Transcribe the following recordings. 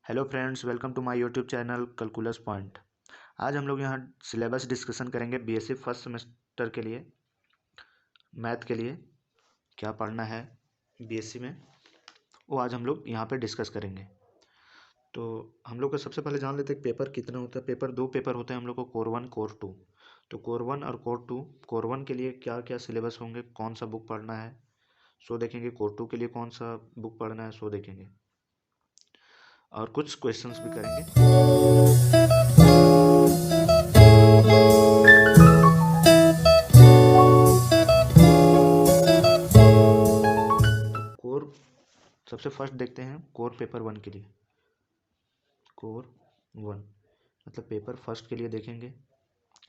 Hello friends, welcome to my YouTube channel calculus point. आज हम लोग यहाँ सिलेबस डिस्कशन करेंगे बीएससी फर्स्ट सेमेस्टर के लिए। मैथ के लिए क्या पढ़ना है बीएससी में, वो आज हम लोग यहाँ पे डिस्कस करेंगे। तो हम लोग को सबसे पहले जान लेते हैं पेपर कितना होता है। दो पेपर होते हैं हम लोग को, कोर 1 कोर 2। तो कोर 1 और कोर 2, कोर 1 के लिए क्या क्या सिलेबस होंगे, कौन सा बुक पढ़ना है सो देखेंगे। कोर 2 के लिए कौन सा बुक पढ़ना है सो देखेंगे, और कुछ क्वेश्चंस भी करेंगे। कोर सबसे फर्स्ट देखते हैं कोर पेपर 1 के लिए। कोर 1 मतलब पेपर फर्स्ट के लिए देखेंगे।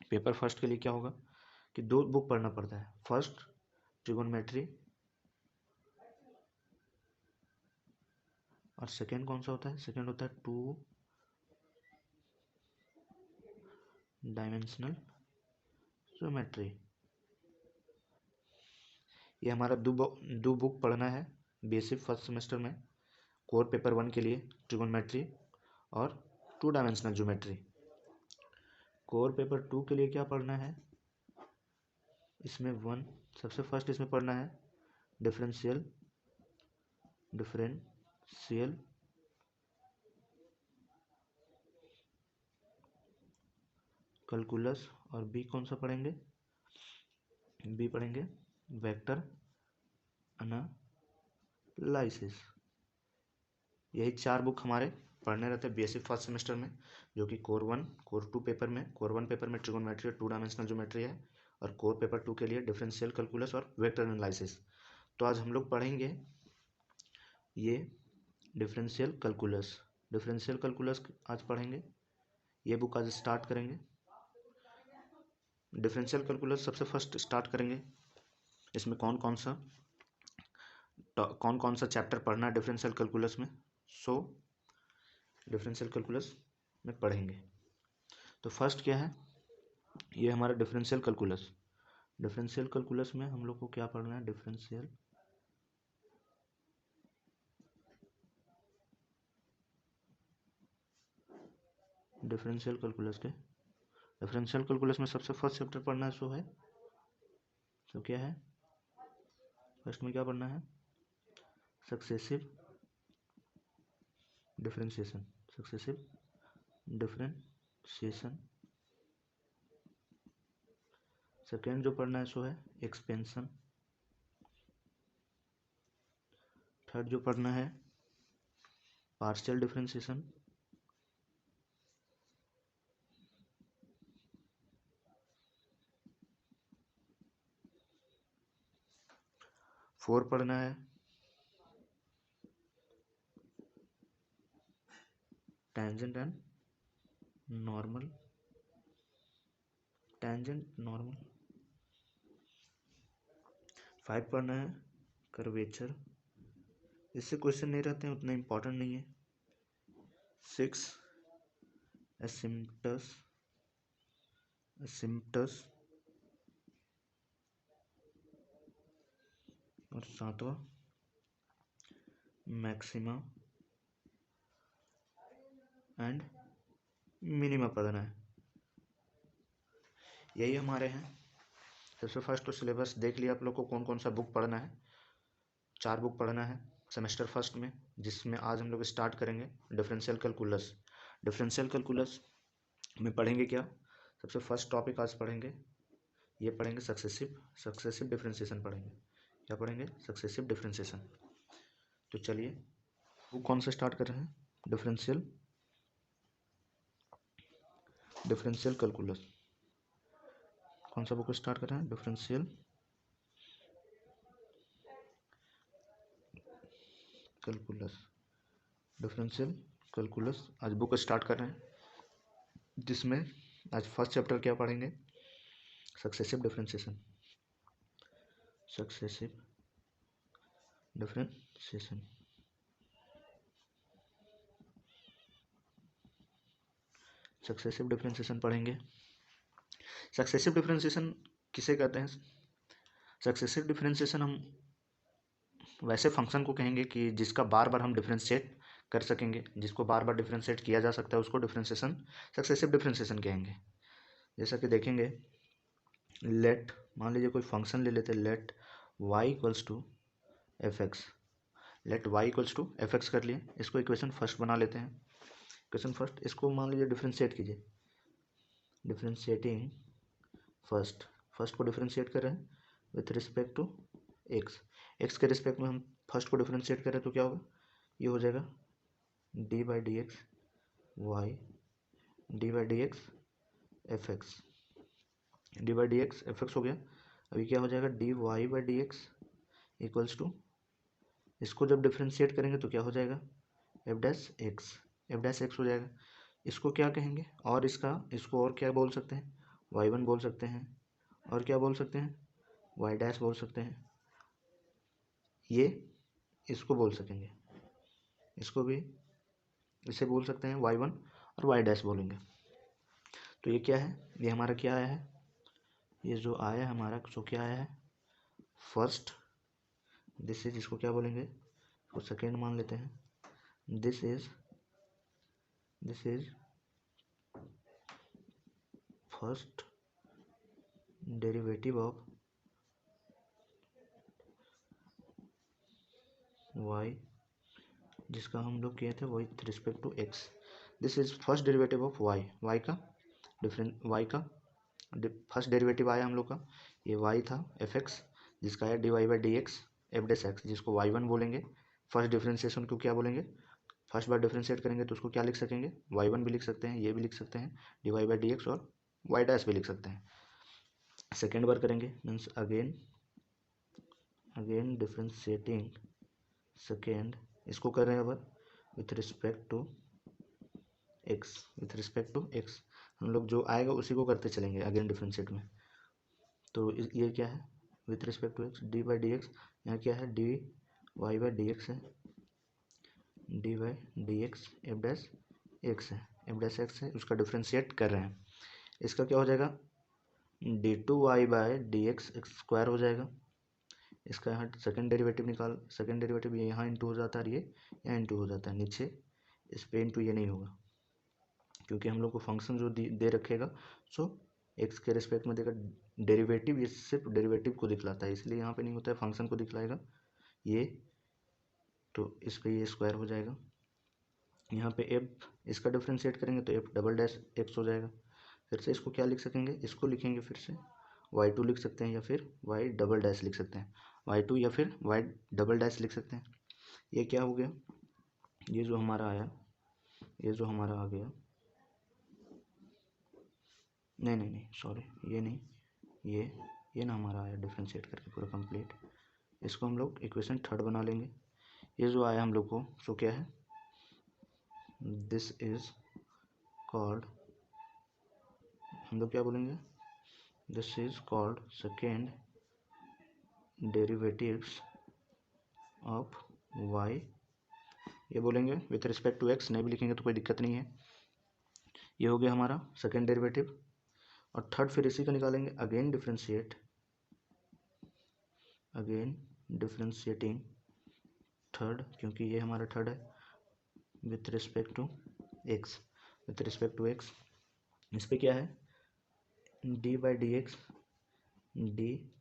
पेपर फर्स्ट के लिए क्या होगा कि दो बुक पढ़ना पड़ता है। फर्स्ट ट्रिगोनोमेट्री, और सेकेंड कौन सा होता है? सेकेंड होता है 2 डायमेंशनल ज्योमेट्री। ये हमारा दो बुक पढ़ना है बेसिक फर्स्ट सेमेस्टर में। कोर पेपर 1 के लिए ट्रिगोनोमेट्री और 2 डायमेंशनल ज्योमेट्री। कोर पेपर 2 के लिए क्या पढ़ना है? इसमें सबसे फर्स्ट इसमें पढ़ना है डिफरेंशियल कैलकुलस, और बी कौन सा पढ़ेंगे? बी पढ़ेंगे वेक्टर एनालिसिस। यही 4 बुक हमारे पढ़ने रहते हैं बीएससी फर्स्ट सेमेस्टर में, जो कि कोर 1 कोर 2 पेपर में। कोर 1 पेपर में ट्रिगोनोमेट्री और 2 डायमेंशनल ज्योमेट्री है, और कोर पेपर 2 के लिए डिफरेंशियल कैलकुलस और वेक्टर एनालिसिस। तो आज हम लोग पढ़ेंगे ये डिफरेंशियल कैलकुलस आज पढ़ेंगे। ये बुक आज स्टार्ट करेंगे। डिफरेंशियल कैलकुलस सबसे फर्स्ट स्टार्ट करेंगे। इसमें कौन कौन सा चैप्टर पढ़ना है डिफरेंशियल कैलकुलस में, सो डिफरेंशियल कैलकुलस में पढ़ेंगे। तो फर्स्ट क्या है? ये हमारा डिफरेंशियल कैलकुलस। डिफरेंशियल कैलकुलस में हम लोग को क्या पढ़ना है? डिफरेंशियल कैलकुलस में सबसे फर्स्ट चैप्टर पढ़ना है, सो है तो क्या है? फर्स्ट में क्या पढ़ना है? Successive differentiation. सेकेंड जो पढ़ना है सो है एक्सपेंशन। थर्ड जो पढ़ना है पार्शियल डिफरेंशिएशन। फोर पढ़ना है टेंजेंट नॉर्मल। फाइव पढ़ना है कर्वेचर। इससे क्वेश्चन नहीं रहते हैं, उतना इम्पोर्टेंट नहीं है। 6 एसिम्पटस। और 7वां मैक्सिमा एंड मिनिमा पढ़ना है। यही हमारे हैं। सबसे फर्स्ट तो सिलेबस देख लिया आप लोग को, कौन कौन सा बुक पढ़ना है। 4 बुक पढ़ना है सेमेस्टर फर्स्ट में, जिसमें आज हम लोग स्टार्ट करेंगे डिफरेंशियल कैलकुलस में पढ़ेंगे क्या? सबसे फर्स्ट टॉपिक आज पढ़ेंगे, ये पढ़ेंगे सक्सेसिव डिफरेंशिएशन पढ़ेंगे। क्या पढ़ेंगे? Successive differentiation. तो चलिए बुक कौन सा स्टार्ट कर रहे हैं? Differential calculus. कौन सा बुक स्टार्ट कर रहे हैं? डिफरेंशियल कैलकुलस आज बुक स्टार्ट कर रहे हैं, जिसमें आज फर्स्ट चैप्टर क्या पढ़ेंगे? Successive differentiation. सक्सेसिव डिफरेंशिएशन पढ़ेंगे। सक्सेसिव डिफरेंशिएशन किसे कहते हैं? सक्सेसिव डिफरेंशिएशन हम वैसे फंक्शन को कहेंगे कि जिसका बार बार हम डिफरेंशिएट कर सकेंगे, जिसको बार बार डिफ्रेंशिएट किया जा सकता है उसको डिफ्रेंशिएशन सक्सेसिव डिफ्रेंशिएशन कहेंगे। जैसा कि देखेंगे, लेट मान लीजिए कोई फंक्शन ले लेते हैं, let y equals to f x, let y equals to f x कर लिए, इसको इक्वेशन फर्स्ट बना लेते हैं। इक्वेशन फर्स्ट, इसको मान लीजिए डिफ्रेंशिएट कीजिए, डिफ्रेंशिएटिंग फर्स्ट को डिफ्रेंशिएट कर रहे हैं with respect to x, x के रिस्पेक्ट में हम फर्स्ट को डिफ्रेंशिएट करें तो क्या होगा, ये हो जाएगा d by d x y d by d x f x, d by d x f x हो गया। अभी क्या हो जाएगा, d y by d x equals to, इसको जब डिफ्रेंशिएट करेंगे तो क्या हो जाएगा, एफ डैश एक्स हो जाएगा। इसको क्या कहेंगे, और इसको और क्या बोल सकते हैं, वाई वन बोल सकते हैं, और क्या बोल सकते हैं, वाई डैश बोल सकते हैं, ये इसको बोल सकेंगे, इसको भी इसे बोल सकते हैं वाई वन और वाई डैश बोलेंगे। तो ये क्या है, ये हमारा क्या आया है, ये जो आया है हमारा, जो क्या आया है फर्स्ट, दिस इज, इसको क्या बोलेंगे, इसको सेकेंड मान लेते हैं, this is first derivative of y, जिसका हम लोग किए थे with respect to x, this is first derivative of y का फर्स्ट डेरिवेटिव आया हम लोग का, ये y था एफ एक्स, जिसका है d y by d x f dash x, जिसको वाई वन बोलेंगे। फर्स्ट डिफ्रेंशिएशन को क्या बोलेंगे, फर्स्ट बार डिफ्रेंशिएट करेंगे तो उसको क्या लिख सकेंगे, वाई वन भी लिख सकते हैं, ये भी लिख सकते हैं d y by d x, और वाई डैश भी लिख सकते हैं। सेकेंड बार करेंगे मीन्स अगेन डिफ्रेंशिएटिंग सेकेंड, इसको कर रहे हैं अब विथ रिस्पेक्ट टू एक्स, हम लोग जो आएगा उसी को करते चलेंगे अगेन डिफ्रेंशिएट में। तो ये क्या है, with respect to x d by d x, यहाँ क्या है d y by d x है, d by d x f dash x है, उसका डिफ्रेंशिएट कर रहे हैं। इसका क्या हो जाएगा, d two y by d x square हो जाएगा। इसका यहाँ सेकेंड डेरिवेटिव ये यहाँ इंटू हो जाता है, ये यहाँ इंटू हो जाता है, नीचे इस पे इंटू ये नहीं होगा, क्योंकि हम लोग को फंक्शन जो दे रखेगा सो एक्स के रिस्पेक्ट में देगा डेरिवेटिव, ये सिर्फ डेरिवेटिव को दिखलाता है, इसलिए यहाँ पे नहीं होता है, फंक्शन को दिखलाएगा ये, तो इस पर ये स्क्वायर हो जाएगा। यहाँ पे एफ, इसका डिफ्रेंशिएट करेंगे तो एफ डबल डैश एक्स हो जाएगा। फिर से इसको क्या लिख सकेंगे, इसको लिखेंगे फिर से y2 लिख सकते हैं, या फिर y डबल डैश लिख सकते हैं, y2 या फिर y डबल डैश लिख सकते हैं। ये क्या हो गया, ये जो हमारा आया, ये जो हमारा आ गया, नहीं सॉरी, ये नहीं, ये ना हमारा आया डिफ्रेंशिएट करके पूरा कंप्लीट, इसको हम लोग इक्वेशन थर्ड बना लेंगे। ये जो आया हम लोग को सो क्या है, दिस इज कॉल्ड, हम लोग क्या बोलेंगे, this is called second derivatives of y, ये बोलेंगे विथ रिस्पेक्ट टू x, नहीं भी लिखेंगे तो कोई दिक्कत नहीं है। ये हो गया हमारा सेकेंड डेरिवेटिव, और थर्ड फिर इसी का निकालेंगे, अगेन डिफ्रेंशिएटिंग थर्ड, क्योंकि ये हमारा थर्ड है, विथ रिस्पेक्ट टू एक्स, इस पर क्या है d by d x, d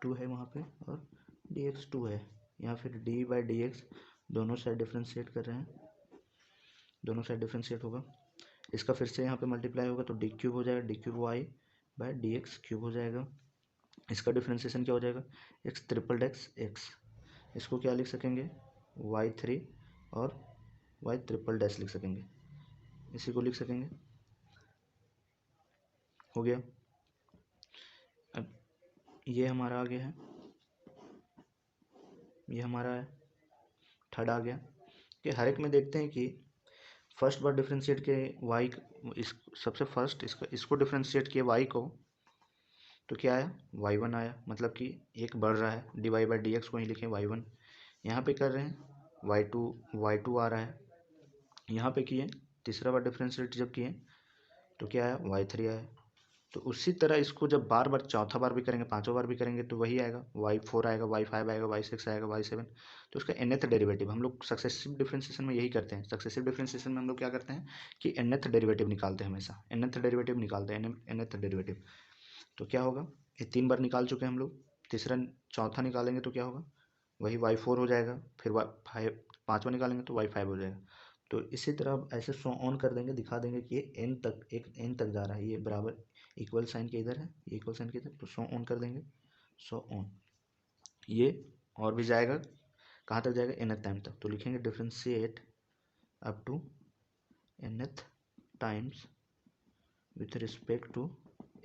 two है वहाँ पे और डी एक्स टू है, यहाँ फिर डी बाई डी एक्स दोनों साइड डिफ्रेंशिएट कर रहे हैं, दोनों साइड डिफ्रेंशिएट होगा, इसका फिर से यहाँ पे मल्टीप्लाई होगा तो डी क्यूब हो जाएगा, d cube y by d x cube हो जाएगा। इसका डिफ्रेंशिएशन क्या हो जाएगा, एक्स ट्रिपल डेक्स एक्स, इसको क्या लिख सकेंगे, वाई थ्री और वाई ट्रिपल डैश लिख सकेंगे, इसी को लिख सकेंगे, हो गया। अब ये हमारा आ गया है, ये हमारा है थर्ड आ गया, कि हर एक में देखते हैं कि फर्स्ट बार डिफ्रेंशिएट के वाई, इस सबसे फर्स्ट इसको डिफ्रेंशिएट किए वाई को, तो क्या आया, वाई वन आया, मतलब कि एक बढ़ रहा है, d y by d x को ही लिखें वाई वन, यहाँ पे कर रहे हैं वाई टू आ रहा है, यहाँ पे किए तीसरा बार डिफ्रेंशिएट जब किए तो क्या आया, वाई थ्री आया, तो उसी तरह इसको जब बार बार चौथा बार भी करेंगे, पांचों बार भी करेंगे तो वही आएगा, y4 आएगा, y5 आएगा, y6 आएगा, y7। तो उसका nth डेरिवेटिव हम लोग सक्सेसिव डिफरेंशिएशन में यही करते हैं। सक्सेसिव डिफरेंशिएशन में हम लोग क्या करते हैं कि nth डेरिवेटिव निकालते हैं, हमेशा nth डेरिवेटिव निकालते हैं, nth डेरिवेटिव। तो क्या होगा, ये 3 बार निकाल चुके हैं हम लोग, तीसरा चौथा निकालेंगे तो क्या होगा, वही y4 हो जाएगा, फिर y5 पाँचवा निकालेंगे तो y5 हो जाएगा। तो इसी तरह अब ऐसे सो ऑन कर देंगे, दिखा देंगे कि ये n तक, एक n तक जा रहा है, ये बराबर इक्वल साइन के इधर है, ये इक्वल साइन के इधर, तो सो ऑन कर देंगे, सो ऑन। ये और भी जाएगा, कहाँ तक जाएगा, nth टाइम तक। तो लिखेंगे differentiate up to nth times with respect to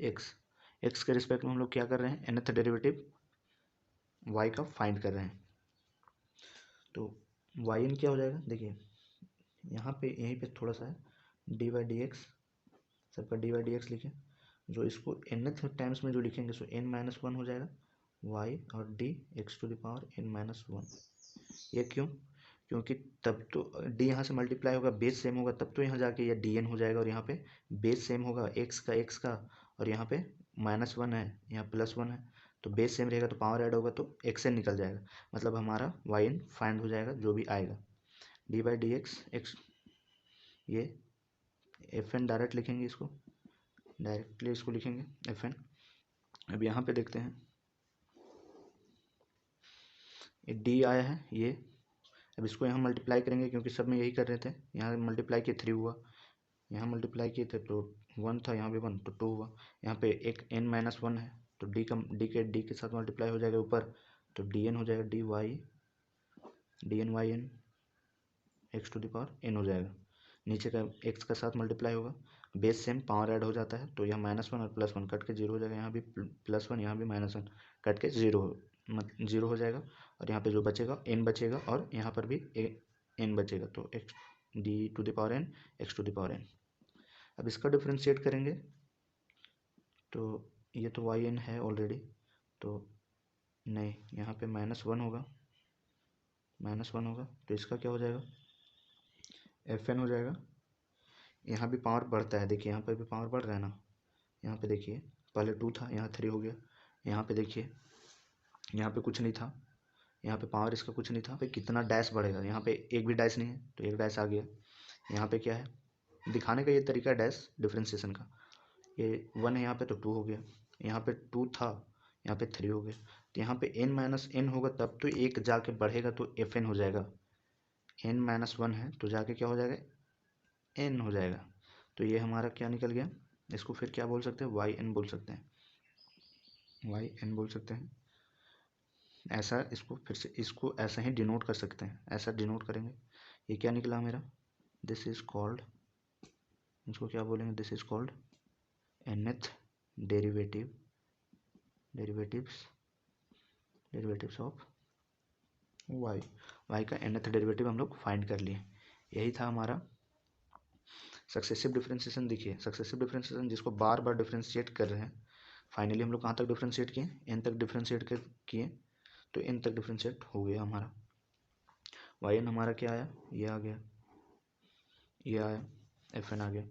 x। x के रिस्पेक्ट में हम लोग क्या कर रहे हैं, nth डेरिवेटिव y का फाइंड कर रहे हैं। तो yn क्या हो जाएगा, देखिए यहाँ पे, यहीं पे थोड़ा सा है डी बाई डी एक्स, सबका डी बाई डी एक्स लिखें। जो इसको nth टाइम्स में जो लिखेंगे सो n-1 हो जाएगा y और d x to the power n-1। ये क्यों, क्योंकि तब तो d यहाँ से मल्टीप्लाई होगा, बेस सेम होगा, तब तो यहाँ जाके ये dn हो जाएगा, और यहाँ पे बेस सेम होगा x का, और यहाँ पे -1 है, यहाँ +1 है, तो बेस सेम रहेगा तो पावर ऐड होगा तो xn निकल जाएगा, मतलब हमारा yn फाइंड हो जाएगा जो भी आएगा। डी बाई डी एक्स, ये एफ एन डायरेक्ट लिखेंगे, इसको डायरेक्टली इसको लिखेंगे एफ एन। अब यहाँ पे देखते हैं ये डी आया है ये, अब इसको यहाँ मल्टीप्लाई करेंगे, क्योंकि सब में यही कर रहे थे, यहाँ मल्टीप्लाई किए 3 हुआ, यहाँ मल्टीप्लाई किए थे तो 1 था, यहाँ भी 1 तो 2 हुआ, यहाँ पे एक n-1 है तो डी के साथ मल्टीप्लाई हो जाएगा ऊपर, तो डी एन हो जाएगा, d n y n x to the power n हो जाएगा। नीचे का x का साथ मल्टीप्लाई होगा, बेस सेम, पावर ऐड हो जाता है, तो यहाँ -1 और +1 कट के 0 हो जाएगा, यहाँ भी +1, यहाँ भी -1 कट के 0 हो जाएगा, और यहाँ पे जो बचेगा n बचेगा, और यहाँ पर भी n बचेगा, तो x d to the power n x to the power n। अब इसका डिफ्रेंशिएट करेंगे तो ये तो वाई एन है ऑलरेडी, तो नहीं, यहाँ पे -1 होगा, तो इसका क्या हो जाएगा, एफ एन हो जाएगा। यहाँ भी पावर बढ़ता है, देखिए यहाँ पर भी पावर बढ़ रहा है ना, यहाँ पे देखिए पहले 2 था, यहाँ 3 हो गया, यहाँ पे देखिए यहाँ पे कुछ नहीं था, यहाँ पे पावर इसका कुछ नहीं था, पे कितना डैश बढ़ेगा, यहाँ पे एक भी डैश नहीं है तो एक डैश आ गया। यहाँ पे क्या है, दिखाने का ये तरीका डैश डिफ्रेंशिएशन का, ये 1 है यहाँ पे तो 2 हो गया, यहाँ पे 2 था, यहाँ पे 3 हो गया, तो यहाँ पे n-n होगा तब तो एक जाके बढ़ेगा तो एफ एन हो जाएगा, n-1 है तो जाके क्या हो जाएगा, n हो जाएगा, तो ये हमारा क्या निकल गया, इसको फिर क्या बोल सकते हैं, वाई एन बोल सकते हैं, वाई एन बोल सकते हैं। ऐसा इसको फिर से, इसको ऐसा ही डिनोट कर सकते हैं, ऐसा डिनोट करेंगे, ये क्या निकला मेरा, दिस इज कॉल्ड, इसको क्या बोलेंगे, this is called nth derivatives of y का nth डेरिवेटिव हम लोग फाइंड कर लिए। यही था हमारा सक्सेसिव डिफरेंशिएशन। देखिए सक्सेसिव डिफरेंशिएशन जिसको बार बार डिफरेंशिएट कर रहे हैं, फाइनली हम लोग कहाँ तक डिफरेंशिएट किए, n तक डिफरेंशिएट किए, तो n तक डिफरेंशिएट हो गया हमारा, वाई एन हमारा क्या आया, ये आ गया, ये आया, एफ एन आ गया।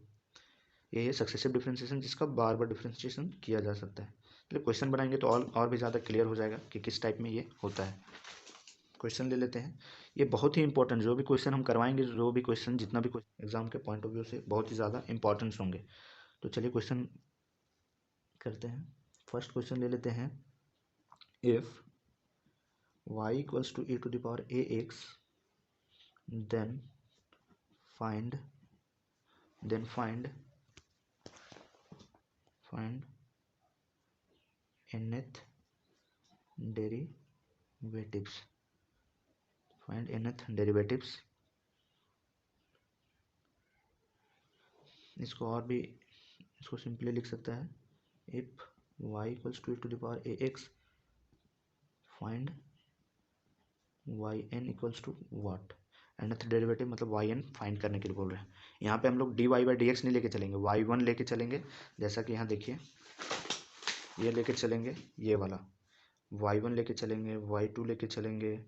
ये है सक्सेसिव डिफरेंशिएशन जिसका बार बार डिफरेंशिएशन किया जा सकता है। चलिए क्वेश्चन बनाएंगे तो और भी ज़्यादा क्लियर हो जाएगा कि किस टाइप में ये होता है। क्वेश्चन ले लेते हैं, ये बहुत ही इंपॉर्टेंट, जो भी क्वेश्चन हम करवाएंगे, जो भी क्वेश्चन, जितना भी क्वेश्चन एग्जाम के पॉइंट ऑफ व्यू से बहुत ही ज़्यादा इंपॉर्टेंस होंगे। तो चलिए क्वेश्चन करते हैं। फर्स्ट क्वेश्चन ले लेते हैं, if y equals to e to the power ax then find nth derivatives. इसको और भी, इसको सिंपली लिख सकता है, if y equals to e to the power ax find yn equals to what, nth derivative मतलब yn फाइंड करने के लिए बोल रहे हैं। यहाँ पे हम लोग dy बाई डी एक्स नहीं लेके चलेंगे, y1 लेके चलेंगे, जैसा कि यहाँ देखिए ये लेके चलेंगे, ये वाला y1 लेके चलेंगे, y2 लेके चलेंगे,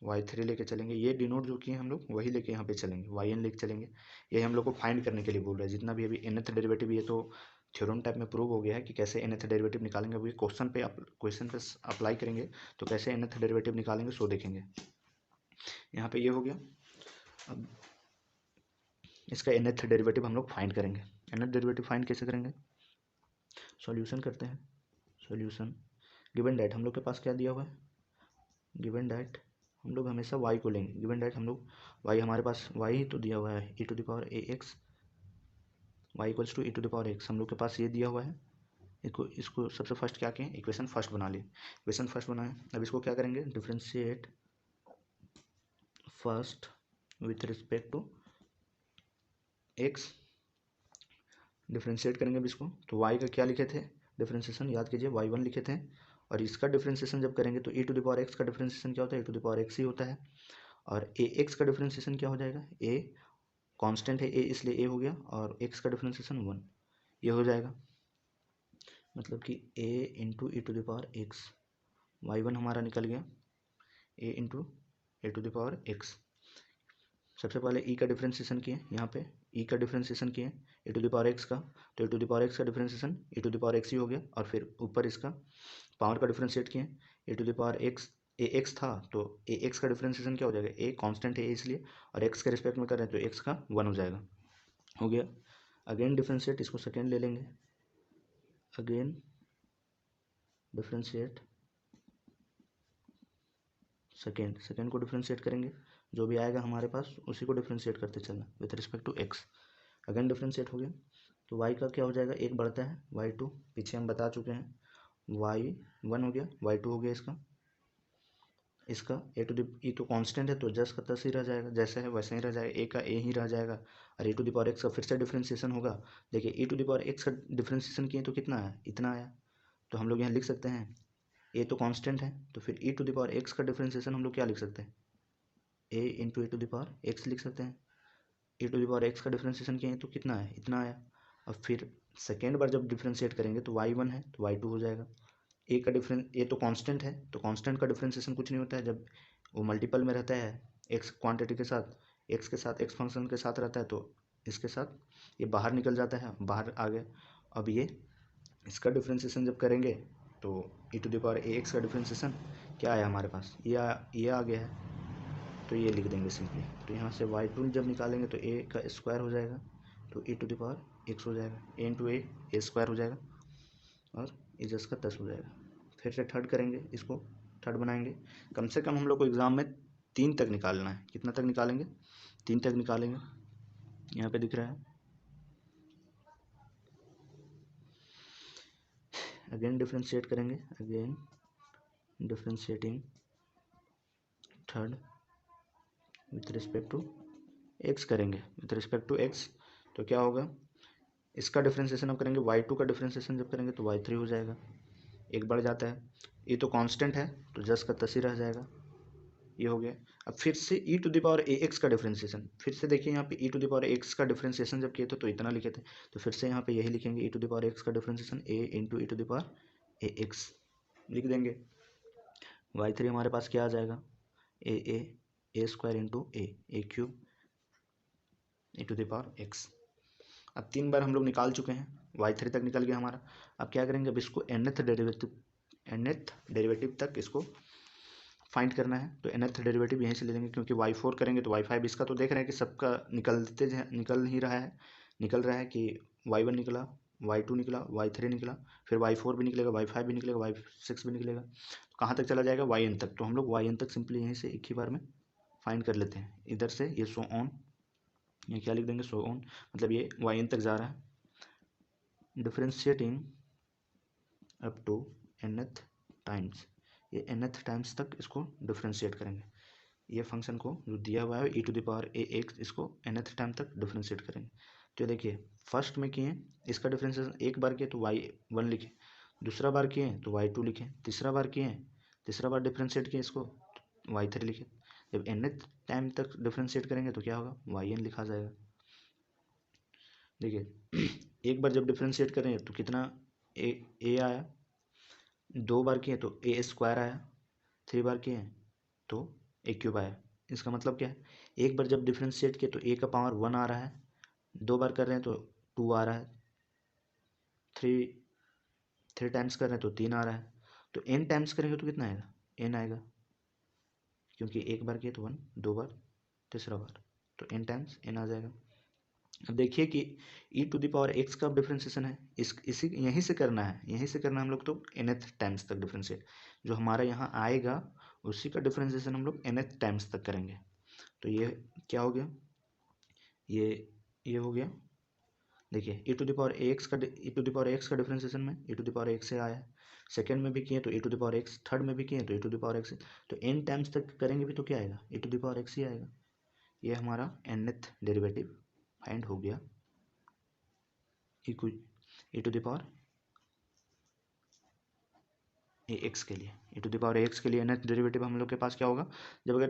y3 लेके चलेंगे, ये डिनोट जो किए हम लोग वही लेके यहाँ पे चलेंगे, yn लेके चलेंगे। ये हम लोग को फाइंड करने के लिए बोल रहा है, जितना भी अभी nth डेरिवेटिव, ये तो थ्योरम टाइप में प्रूव हो गया है कि कैसे nth डेरिवेटिव निकालेंगे। अभी क्वेश्चन पे अप्लाई करेंगे तो कैसे nth डेरिवेटिव निकालेंगे सो देखेंगे। यहाँ पे ये हो गया। अब इसका nth डेरिवेटिव हम लोग फाइंड करेंगे। nth डेरिवेटिव फाइंड कैसे करेंगे, सॉल्यूशन करते हैं। सॉल्यूशन गिवन दैट हम लोग के पास क्या दिया हुआ है, गिवन दैट हम लोग हमेशा y को लेंगे। गिवन दैट हम लोग y, हमारे पास y ही तो दिया हुआ है, e to the power ax, y equals to e to the power x हम लोग के पास ये दिया हुआ है। इसको सबसे फर्स्ट क्या किए, इक्वेशन फर्स्ट बना लिए। इक्वेशन फर्स्ट बनाए, अब इसको क्या करेंगे, differentiate first with respect to x। Differentiate करेंगे अब इसको, तो y का क्या लिखे थे डिफ्रेंशिएशन, याद कीजिए y1 लिखे थे। और इसका डिफ्रेंशिएशन जब करेंगे तो e to the power x का डिफ्रेंशिएशन क्या होता है, e to the power x ही होता है। और ax का डिफ्रेंशिएशन क्या हो जाएगा, a कांस्टेंट है, a इसलिए a हो गया, और x का डिफ्रेंशिएशन 1, ये हो जाएगा। मतलब कि a into e to the power x, y1 हमारा निकल गया a into a to the power x। सबसे पहले e का डिफ्रेंशिएशन किए, यहाँ पे e का डिफ्रेंशिएशन किए a to the power x का, तो a to the power x का differentiation e to the power x ही हो गया। और फिर ऊपर इसका पावर का डिफ्रेंशिएट किए, a to the power x, a x था तो ए एक्स का डिफ्रेंशिएशन क्या हो जाएगा, ए कांस्टेंट है इसलिए, और x के रिस्पेक्ट में कर रहे हैं तो x का 1 हो जाएगा, हो गया। अगेन डिफ्रेंशिएट, इसको सेकेंड ले लेंगे, अगेन डिफ्रेंशिएट सेकेंड को डिफ्रेंशिएट करेंगे, जो भी आएगा हमारे पास उसी को डिफ्रेंशिएट करते चलना with respect to x। Again differentiate हो गया, तो y का क्या हो जाएगा, एक बढ़ता है y2, पीछे हम बता चुके हैं, y1 हो गया, y2 हो गया इसका ए टू द, ई तो कांस्टेंट है तो जस्ट का तस ही रह जाएगा, जैसे है वैसे ही रह जाएगा, ए का ए ही रह जाएगा। और ए टू द पावर एक्स का फिर से डिफ्रेंशिएशन होगा। देखिए ए टू द पावर एक्स का डिफ्रेंशिएशन किए तो कितना आया, इतना आया, तो हम लोग यहाँ लिख सकते हैं ए तो कांस्टेंट है, तो फिर e to the power x का डिफ्रेंशिएशन हम लोग क्या लिख सकते हैं, a into a to the power x लिख सकते हैं। A to the power x का डिफ्रेंशिएशन किए तो कितना है, इतना आया। अब फिर सेकेंड बार जब डिफ्रेंशिएट करेंगे तो y1 है तो y2 हो जाएगा। ए का डिफरेंस, ए तो कांस्टेंट है तो कांस्टेंट का डिफ्रेंशिएशन कुछ नहीं होता है, जब वो मल्टीपल में रहता है एक्स क्वांटिटी के साथ, एक्स के साथ एक्स फंक्शन के साथ रहता है तो इसके साथ ये बाहर निकल जाता है, बाहर आ गया। अब ये इसका डिफ्रेंशिएशन जब करेंगे तो e to the power a x का डिफ्रेंशिएशन क्या आया हमारे पास, ये आ गया है, तो ये लिख देंगे सिंपली। तो यहाँ से y2 जब निकालेंगे तो a का स्क्वायर हो जाएगा, तो e to the power x हो जाएगा, a इंटू ए स्क्वायर हो जाएगा, और इजस का 10 हो जाएगा। फिर से थर्ड करेंगे, इसको थर्ड बनाएंगे। कम से कम हम लोग को एग्ज़ाम में 3 तक निकालना है, कितना तक निकालेंगे, 3 तक निकालेंगे, यहाँ पे दिख रहा है। अगेन डिफ्रेंशिएट करेंगे, again differentiating third with respect to x करेंगे, विथ रिस्पेक्ट टू एक्स, तो क्या होगा, इसका डिफ्रेंशिएशन अब करेंगे, y2 का डिफ्रेंशिएशन जब करेंगे तो y3 हो जाएगा, एक बढ़ जाता है, ये तो कांस्टेंट है तो जस्ट का तस ही रह जाएगा, ये हो गया। अब फिर से e to the power a x का डिफ्रेंशिएशन, फिर से देखिए यहाँ पे e to the power x का डिफ्रेंशिएशन जब किए थे तो इतना लिखे थे, तो फिर से यहाँ पे यही लिखेंगे, e to the power x का differentiation a into e to the power a x लिख देंगे। y3 हमारे पास क्या आ जाएगा, a square into a cube e to the power x. अब 3 बार हम लोग निकाल चुके हैं, y3 तक निकल गया हमारा। अब क्या करेंगे, अब इसको nth डेरिवेटिव तक इसको फाइंड करना है, तो nth डेरिवेटिव यहीं से ले लेंगे, क्योंकि y4 करेंगे तो y5, इसका तो देख रहे हैं कि सबका निकल ही रहा है, निकल रहा है कि y1 निकला, y2 निकला, y3 निकला, फिर y4 भी निकलेगा, y5 भी निकलेगा, y6 भी निकलेगा, तो कहाँ तक चला जाएगा, yn तक। तो हम लोग yn तक सिंपली यहीं से एक ही बार में फाइंड कर लेते हैं, इधर से ये सो ऑन, ये क्या लिख देंगे, सो ऑन, मतलब ये yn तक जा रहा है। Differentiating up to nth times, ये nth टाइम्स तक इसको डिफ्रेंशिएट करेंगे, ये फंक्शन को जो दिया हुआ है e to the power a x, इसको nth टाइम तक डिफ्रेंशिएट करेंगे। तो देखिए फर्स्ट में किए इसका डिफ्रेंशिएशन, एक बार किए तो y1 लिखे, दूसरा बार किए तो y2 लिखे, तीसरा बार डिफ्रेंशिएट किए इसको तो y3 लिखे। जब nth टाइम तक डिफ्रेंशिएट करेंगे तो क्या होगा, yn लिखा जाएगा। देखिए एक बार जब डिफ्रेंशिएट करें तो कितना ए आया, 2 बार किए तो ए स्क्वायर आया, 3 बार किए तो ए क्यूब आया। इसका मतलब क्या है, एक बार जब डिफ्रेंशिएट किए तो ए का पावर 1 आ रहा है, 2 बार कर रहे हैं तो 2 आ रहा है, थ्री टाइम्स कर रहे हैं तो 3 आ रहा है, तो n टाइम्स करेंगे तो कितना आएगा, n आएगा, क्योंकि एक बार किए तो 1, 2 बार, तीसरा बार, तो n टाइम्स n आ जाएगा। अब देखिए कि e⁻x का डिफ्रेंसिएशन है, इसी यहीं से करना है, हम लोग तो nth टाइम्स तक डिफ्रेंशिएट, जो हमारा यहाँ आएगा उसी का डिफ्रेंसिएशन हम लोग nth टाइम्स तक करेंगे। तो ये क्या हो गया, ये हो गया। देखिए e⁻x का डिफ्रेंसिएशन में e⁻x से आया है, सेकेंड में भी किए तो e⁻x, थर्ड में भी किए तो e⁻x, तो n टाइम्स तक करेंगे भी तो क्या आएगा, e⁻x ही आएगा। ये हमारा nth डेरिवेटिव फाइंड हो गया e⁻ax के लिए। e⁻ax के लिए nth डेरिवेटिव हम लोग के पास क्या होगा, जब अगर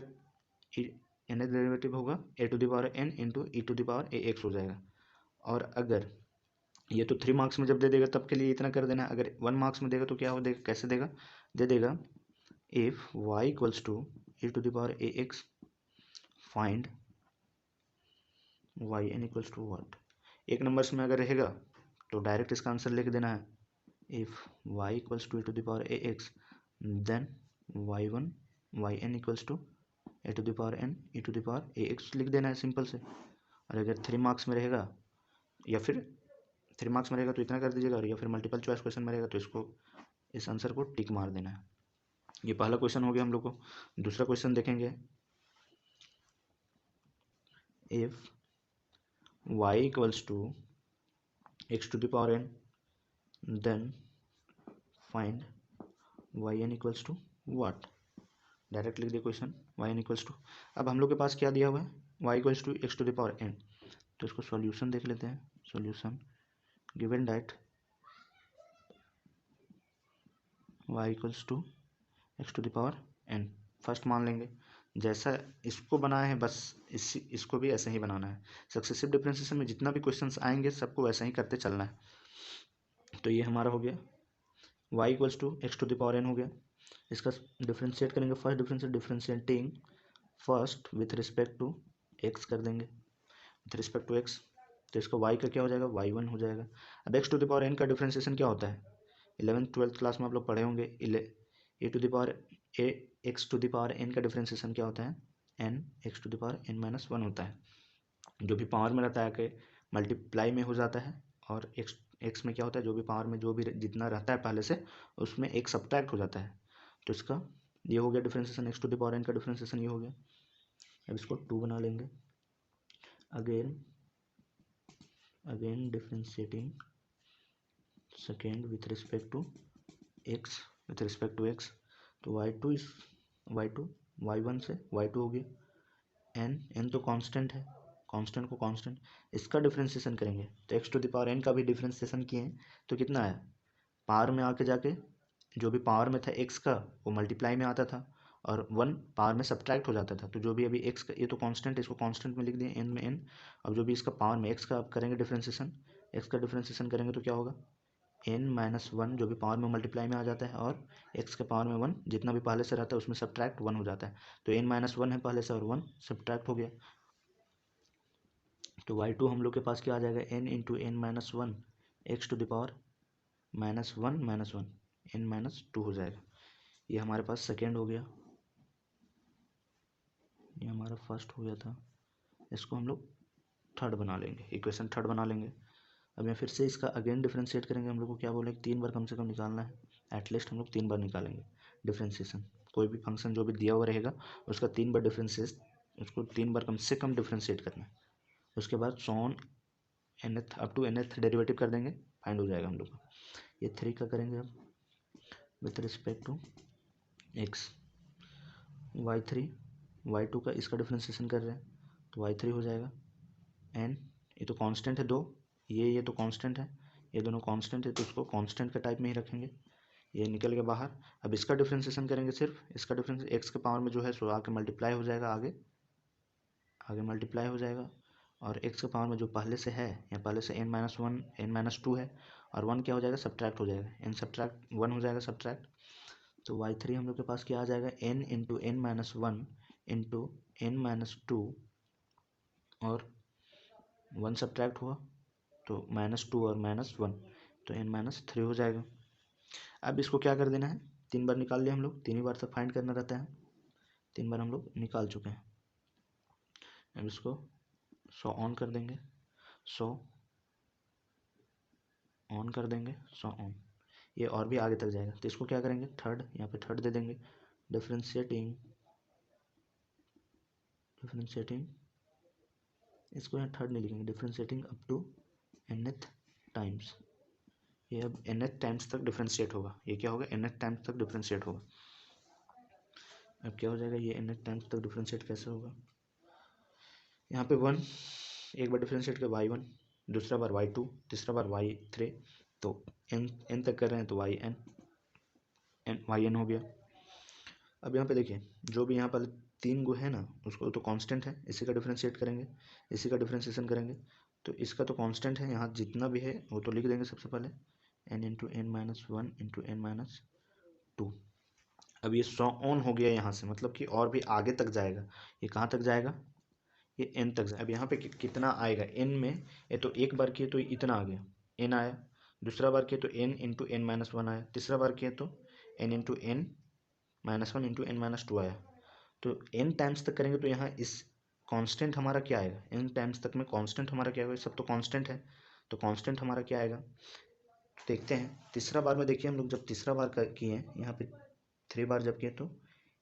nth डेरिवेटिव होगा a⁻n इंटू e⁻ax हो जाएगा। और अगर ये तो 3 मार्क्स में जब दे देगा तब के लिए इतना कर देना है, अगर 1 मार्क्स में देगा तो क्या हो देगा, कैसे देगा, दे देगा if y equals to e⁻ax find yn equals to what. एक नंबर्स में अगर रहेगा तो डायरेक्ट इसका आंसर लिख देना है, if y equals to e⁻ax then yn equals to e⁻ax लिख देना है सिंपल से। और अगर 3 मार्क्स में रहेगा या फिर 3 मार्क्स में रहेगा तो इतना कर दीजिएगा, और या फिर मल्टीपल चॉइस क्वेश्चन में रहेगा तो इसको, इस आंसर को टिक मार देना है। ये पहला क्वेश्चन हो गया हम लोग को। दूसरा क्वेश्चन देखेंगे, if y equals to x⁻n then find yn equals to what. Direct लिख दिया क्वेश्चन, yn इक्वल्स टू, अब हम लोग के पास क्या दिया हुआ है, y इक्वल्स टू x⁻n, तो इसको सॉल्यूशन देख लेते हैं। Solution given that y equals to x⁻n, first मान लेंगे, जैसा इसको बनाया है बस इसको भी ऐसे ही बनाना है। सक्सेसिव डिफरेंशिएशन में जितना भी क्वेश्चंस आएंगे सबको वैसा ही करते चलना है। तो ये हमारा हो गया y इक्वल्स टू x⁻n हो गया। इसका डिफ्रेंशिएट करेंगे, first differentiating first with respect to x कर देंगे, विथ रिस्पेक्ट टू x, तो इसका y का क्या हो जाएगा, y1 हो जाएगा। अब x⁻n का डिफ्रेंशिएशन क्या होता है, 11th-12th क्लास में आप लोग पढ़े होंगे, x⁻n का डिफ्रेंशिएशन क्या होता है, n x⁻n-1 होता है। जो भी पावर में रहता है आके मल्टीप्लाई में हो जाता है, और x में क्या होता है, जो भी पावर में जो भी जितना रहता है पहले से उसमें एक सब्ट्रैक्ट हो जाता है। तो इसका ये हो गया डिफ्रेंशिएशन, x⁻n का डिफ्रेंशिएशन ये हो गया। अब इसको 2 बना लेंगे, again differentiating second with respect to x, तो y1 से y2 हो गया, n तो कांस्टेंट है, कांस्टेंट को कांस्टेंट, इसका डिफ्रेंशिएशन करेंगे तो x⁻n का भी डिफ्रेंशिएशन किए हैं तो कितना आया, पावर में आके जाके जो भी पावर में था x का वो मल्टीप्लाई में आता था, और 1 पावर में सब्ट्रैक्ट हो जाता था। तो जो भी अभी x का, ये तो कांस्टेंट है, इसको कांस्टेंट में लिख दिए, n में n। अब जो भी इसका पावर में x का आप करेंगे डिफ्रेंशिएशन, x का डिफ्रेंशिएशन करेंगे तो क्या होगा, n-1 जो भी पावर में मल्टीप्लाई में आ जाता है, और x के पावर में 1 जितना भी पहले से रहता है उसमें सब्ट्रैक्ट 1 हो जाता है। तो n-1 है पहले से और 1 सब्ट्रैक्ट हो गया, तो y2 हम लोग के पास क्या आ जाएगा, n into n-1 x⁻1-1 n-2 हो जाएगा। ये हमारे पास सेकेंड हो गया, ये हमारा फर्स्ट हो गया था। इसको हम लोग थर्ड बना लेंगे, इक्वेशन थर्ड बना लेंगे। अब मैं फिर से इसका अगेन डिफ्रेंशिएट करेंगे, हम लोग को क्या बोले 3 बार कम से कम निकालना है, एटलीस्ट हम लोग 3 बार निकालेंगे डिफ्रेंशिएशन। कोई भी फंक्शन जो भी दिया हुआ रहेगा उसका 3 बार डिफ्रेंशिएट, उसको 3 बार कम से कम डिफ्रेंशिएट करना है। उसके बाद so on nth up to nth derivative कर देंगे, फाइंड हो जाएगा हम लोग का। ये 3 का करेंगे अब with respect to x, y3 y2 का इसका डिफ्रेंशिएशन कर रहे हैं तो y3 हो जाएगा, n ये तो कांस्टेंट है 2, ये तो कांस्टेंट है, ये दोनों कांस्टेंट है तो इसको कांस्टेंट के टाइप में ही रखेंगे, ये निकल के बाहर। अब इसका डिफ्रेंशिएशन करेंगे, सिर्फ इसका डिफ्रेंशिएशन x के पावर में जो है सो आके मल्टीप्लाई हो जाएगा, आगे मल्टीप्लाई हो जाएगा, और x के पावर में जो पहले से है, या पहले से n-1 n-2 है, और 1 क्या हो जाएगा, सब्ट्रैक्ट हो जाएगा, n सब्ट्रैक्ट 1 हो जाएगा सब्ट्रैक्ट। तो y3 हम लोग के पास क्या आ जाएगा, n into n-1 into n-2, और 1 सब्ट्रैक्ट हुआ तो -2 और -1, तो n-3 हो जाएगा। अब इसको क्या कर देना है, 3 बार निकाल लिया हम लोग, 3 ही बार तक फाइंड करना रहता है, 3 बार हम लोग निकाल चुके हैं। अब इसको 100 ऑन कर देंगे, 100 ऑन कर देंगे, 100 ऑन, ये और भी आगे तक जाएगा। तो इसको क्या करेंगे, थर्ड, यहाँ पे थर्ड दे देंगे, डिफरेंशिएटिंग, इसको यहाँ थर्ड नहीं लिखेंगे, differentiating up to nth times, ये अब nth टाइम्स तक डिफरेंशिएट होगा। ये क्या होगा, nth टाइम्स तक डिफरेंशिएट होगा। अब क्या हो जाएगा, ये nth टाइम्स तक डिफरेंशिएट कैसे होगा, यहाँ पे 1 एक बार डिफरेंशिएट कर y1, दूसरा बार y2, तीसरा बार y3, तो n तक कर रहे हैं तो yn हो गया। अब यहाँ पे देखिए, जो भी यहाँ पर 3 गो है ना, उसको तो कांस्टेंट है, इसी का डिफरेंशिएट करेंगे, इसी का डिफरेंशिएशन करेंगे। तो इसका तो कांस्टेंट है, यहाँ जितना भी है वो तो लिख देंगे सबसे पहले, n into n minus 1 into n minus 2। अब ये 100 ऑन हो गया यहाँ से, मतलब कि और भी आगे तक जाएगा। ये कहाँ तक जाएगा, ये n तक जाएगा। अब यहाँ पे कितना आएगा n में, ये तो एक बार किए तो इतना आ गया, n आया, दूसरा बार किए तो n इंटू n माइनस 1 आया, तीसरा बार किए तो n into n minus 1 into n minus 2 आया। तो n टाइम्स तक करेंगे तो यहाँ इस कांस्टेंट हमारा क्या आएगा, n टाइम्स तक में कांस्टेंट हमारा क्या आएगा, सब तो कांस्टेंट है, तो कांस्टेंट हमारा क्या आएगा, देखते हैं। तीसरा बार में देखिए, हम लोग जब तीसरा बार किए हैं, यहाँ पे 3 बार जब किए तो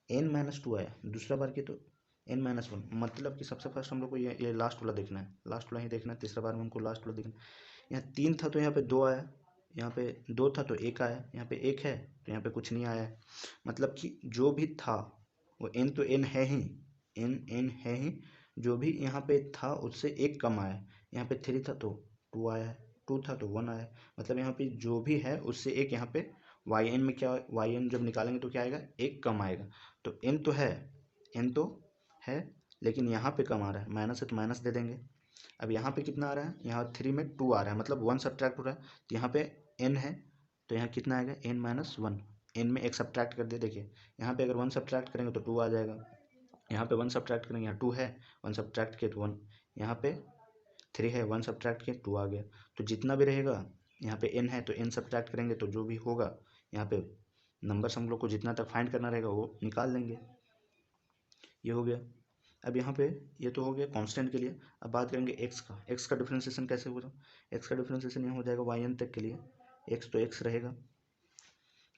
n माइनस 2 आया, दूसरा बार किए तो n माइनस 1, मतलब कि सबसे फर्स्ट हम लोग को ये लास्ट वाला देखना है, लास्ट वाला ही देखना है। तीसरा बार में हमको लास्ट वाला देखना है। यहाँ 3 था तो यहाँ पे 2 आया, यहाँ पे 2 था तो 1 आया, यहाँ पे 1 है तो यहाँ पे कुछ नहीं आया है। मतलब कि जो भी था वो n तो n है ही, n है ही, जो भी यहाँ पे था उससे 1 कम आया। यहाँ पे 3 था तो 2 आया है, 2 था तो 1 आया, मतलब यहाँ पे जो भी है उससे 1 यहाँ पे yn में क्या, yn जब निकालेंगे तो क्या आएगा, 1 कम आएगा। तो n तो है लेकिन यहाँ पे कम आ रहा है, माइनस है तो माइनस दे देंगे। अब यहाँ पे कितना आ रहा है, यहाँ 3 में 2 आ रहा है, मतलब 1 सब्ट्रैक्ट हो रहा है, तो यहाँ पे n है तो यहाँ कितना आएगा, n माइनस 1, n में 1 सब्ट्रैक्ट कर दे। देखिए यहाँ पे अगर 1 सब्ट्रैक्ट करेंगे तो 2 आ जाएगा, यहाँ पे 1 सब्ट्रैक्ट करेंगे, यहाँ 2 है, 1 सब्ट्रैक्ट किए तो 1, यहाँ पे 3 है, 1 सब्ट्रैक्ट किए 2 आ गया। तो जितना भी रहेगा, यहाँ पे n है तो n सब्ट्रैक्ट करेंगे तो जो भी होगा, यहाँ पे नंबर्स हम लोग को जितना तक फाइंड करना रहेगा वो निकाल लेंगे। ये हो गया। अब यहाँ पे ये तो हो गया कांस्टेंट के लिए। अब बात करेंगे x का डिफरेंशिएशन कैसे होगा। x का डिफरेंशिएशन यहाँ हो जाएगा yn तक के लिए, x तो x रहेगा।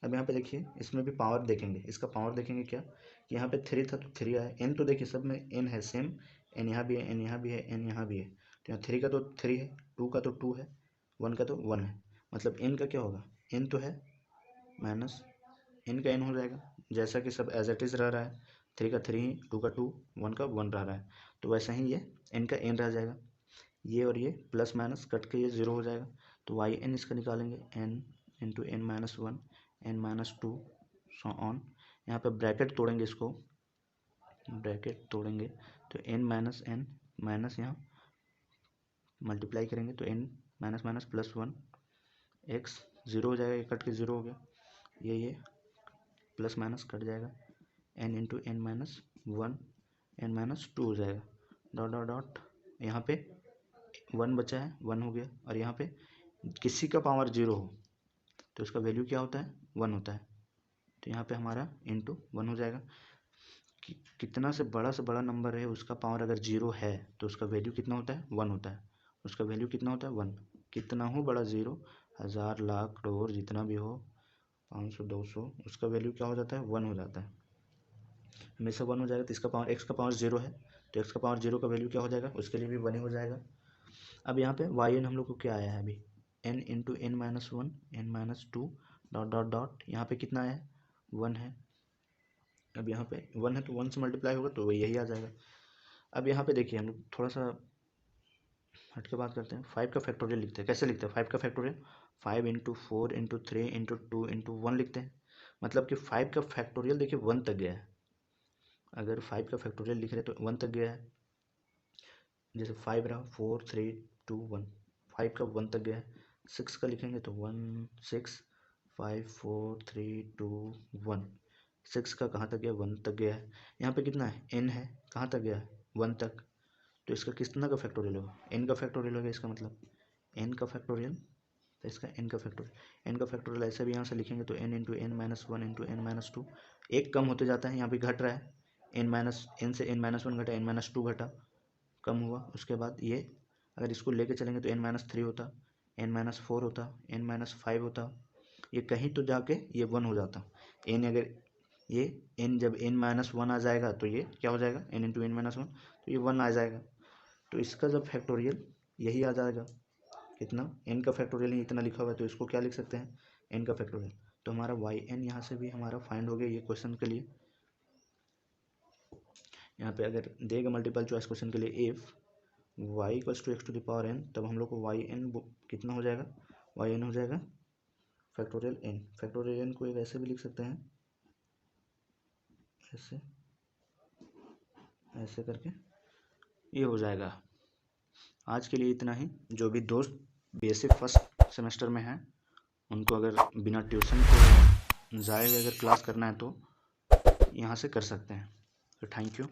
अब यहाँ पे देखिए, इसमें भी पावर देखेंगे, इसका पावर देखेंगे क्या, कि यहाँ पे 3 था तो 3 आया, n तो देखिए सब में n है सेम, n यहाँ भी है, n यहाँ भी है, n यहाँ भी है, तो यहाँ 3 का तो 3 है, 2 का तो 2 है, 1 का तो 1 है, मतलब n का क्या होगा, n तो है माइनस n का n हो जाएगा, जैसा कि सब एज इट इज़ रह रहा है, 3 का 3, 2 का 2, 1 का 1 रह रहा है, तो वैसा ही ये n का n रह जाएगा। ये और ये प्लस माइनस कट के ये 0 हो जाएगा, तो वाई एन इसका निकालेंगे, n into n minus 1 n minus 2 so on. यहाँ पे ब्रैकेट तोड़ेंगे, इसको ब्रैकेट तोड़ेंगे तो n माइनस n माइनस यहाँ मल्टीप्लाई करेंगे तो n minus minus plus 1 x 0 हो जाएगा, ये कट के 0 हो गया, ये प्लस माइनस कट जाएगा, n into n minus 1 n minus 2 हो जाएगा, डॉट डॉट डॉट, यहाँ पे 1 बचा है, 1 हो गया। और यहाँ पे किसी का पावर 0 हो तो उसका वैल्यू क्या होता है, 1 होता है, तो यहाँ पे हमारा इंटू 1 हो जाएगा। कितना से बड़ा नंबर है उसका पावर अगर 0 है तो उसका वैल्यू कितना होता है, 1 होता है, उसका वैल्यू कितना होता है, 1। कितना हो बड़ा 0, 1000 लाख करोड़ जितना भी हो, 500 200, उसका वैल्यू क्या हो जाता है, 1 हो जाता है, हमेशा 1 हो जाएगा। तो इसका पावर, x का पावर 0 है तो x का पावर 0 का वैल्यू क्या हो जाएगा, उसके लिए भी 1 ही हो जाएगा। अब यहाँ पे वाई एन हम लोग को क्या आया है अभी, n into n minus 1 n minus 2 dot dot dot, यहाँ पे कितना है, 1 है। अब यहाँ पे 1 है तो 1 से मल्टीप्लाई होगा तो यही आ जाएगा। अब यहाँ पे देखिए, हम लोग थोड़ा सा हट के बात करते हैं, 5 का फैक्टोरियल लिखते हैं। कैसे लिखते हैं 5 का factorial, 5 into 4 into 3 into 2 into 1 लिखते हैं। मतलब कि 5 का फैक्टोरियल देखिए 1 तक गया है, अगर 5 का फैक्टोरियल लिख रहे हैं तो 1 तक गया है, जैसे 5 रहा, 4 3 2 1, 5 का 1 तक गया है। 6 का लिखेंगे तो 1 6 5 4 3 2 1, 6 का कहाँ तक गया, 1 तक गया है। यहाँ पे कितना है, n है, कहाँ तक गया है, 1 तक, तो इसका कितना का फैक्टोरियल होगा, n का फैक्टोरियल होगा, इसका मतलब n का फैक्टोरियल, इसका n का फैक्टोरियल ऐसे भी यहाँ से लिखेंगे तो n into n minus one into n minus two, एक कम होते जाता है, यहाँ पे घट रहा है, n से n-1 घटा, n-2 घटा, कम हुआ। उसके बाद ये अगर इसको लेके चलेंगे तो n-3 होता, n-4 होता, n-5 होता, ये कहीं तो जाके ये 1 हो जाता। n अगर ये n जब n-1 आ जाएगा तो ये क्या हो जाएगा, n इंटू n-1, तो ये 1 आ जाएगा। तो इसका जब फैक्टोरियल यही आ जाएगा, कितना, n का फैक्टोरियल ही इतना लिखा हुआ है, तो इसको क्या लिख सकते हैं, n का फैक्टोरियल। तो हमारा yn यहाँ से भी हमारा फाइंड हो गया ये क्वेश्चन के लिए। यहाँ पे अगर देगा मल्टीपल चॉइस क्वेश्चन के लिए if y equals to x to the power n, तब हम लोग को yn कितना हो जाएगा, yn हो जाएगा फैक्टोरियल n। फैक्टोरियल n को वैसे भी लिख सकते हैं, ऐसे ऐसे करके ये हो जाएगा। आज के लिए इतना ही। जो भी दोस्त बेसिक फर्स्ट सेमेस्टर में हैं उनको अगर बिना ट्यूशन के जाए हुए अगर क्लास करना है तो यहाँ से कर सकते हैं। तो थैंक यू।